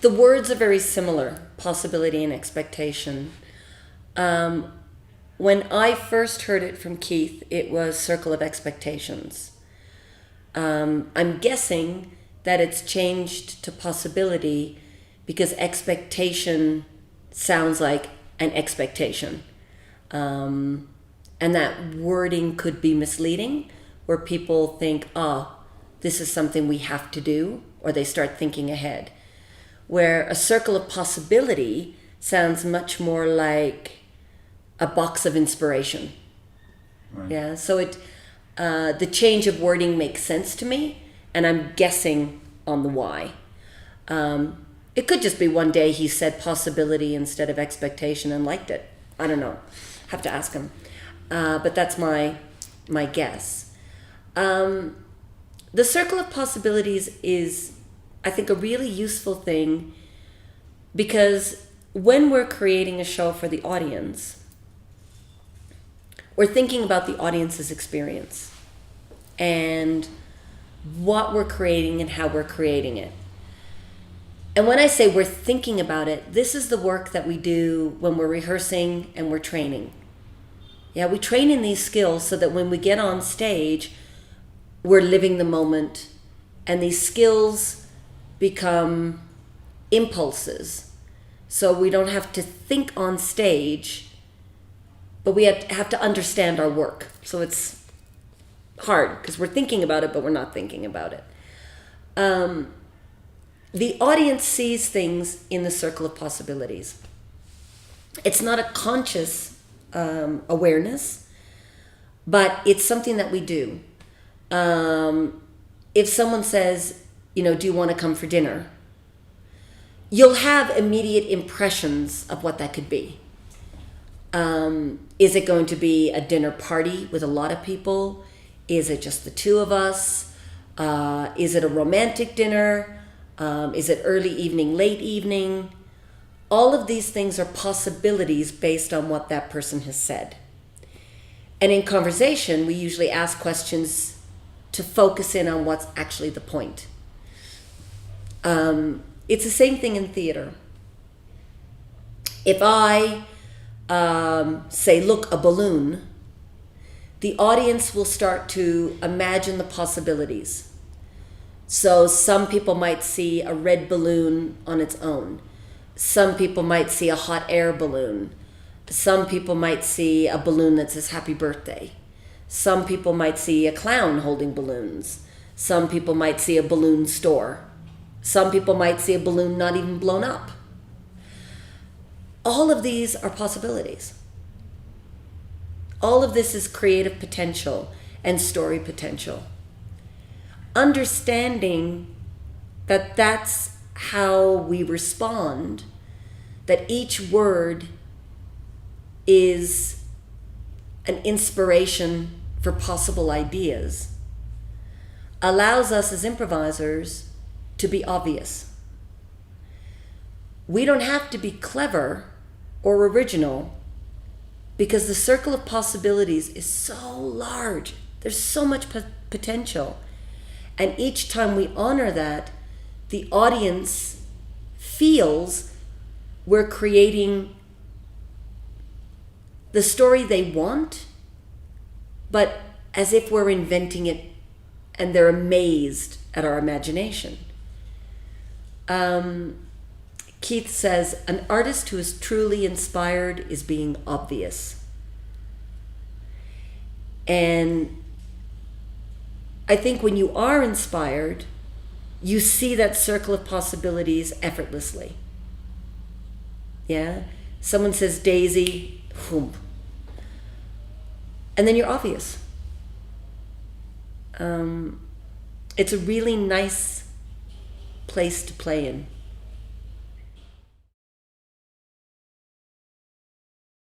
The words are very similar, possibility and expectation. When I first heard it from Keith, it was Circle of Expectations. I'm guessing that it's changed to possibility because expectation sounds like an expectation. And that wording could be misleading, where people think, this is something we have to do, or they start thinking ahead. Where a circle of possibility sounds much more like a box of inspiration. Right. Yeah, so the change of wording makes sense to me, and I'm guessing on the why. It could just be one day he said possibility instead of expectation and liked it. I don't know. Have to ask him. But that's my guess. The circle of possibilities is, I think, a really useful thing because when we're creating a show for the audience, we're thinking about the audience's experience and what we're creating and how we're creating it. And when I say we're thinking about it, this is the work that we do when we're rehearsing and we're training. Yeah, we train in these skills so that when we get on stage, we're living the moment, and these skills become impulses. So we don't have to think on stage, but we have to understand our work. So it's hard because we're thinking about it, but we're not thinking about it. The audience sees things in the circle of possibilities. It's not a conscious awareness, but it's something that we do. If someone says, do you want to come for dinner? You'll have immediate impressions of what that could be. Is it going to be a dinner party with a lot of people? Is it just the two of us? Is it a romantic dinner? Is it early evening, late evening? All of these things are possibilities based on what that person has said. And in conversation, we usually ask questions to focus in on what's actually the point. It's the same thing in theater. If I say, look, a balloon, the audience will start to imagine the possibilities. So some people might see a red balloon on its own. Some people might see a hot air balloon. Some people might see a balloon that says happy birthday. Some people might see a clown holding balloons. Some people might see a balloon store. Some people might see a balloon not even blown up. All of these are possibilities. All of this is creative potential and story potential. Understanding that that's how we respond, that each word is an inspiration for possible ideas, allows us as improvisers to be obvious. We don't have to be clever or original because the circle of possibilities is so large. There's so much potential. And each time we honor that, the audience feels we're creating the story they want, but as if we're inventing it, and they're amazed at our imagination. Keith says, an artist who is truly inspired is being obvious. And I think when you are inspired, you see that circle of possibilities effortlessly. Yeah? Someone says Daisy, whoom. And then you're obvious. It's a really nice place to play in.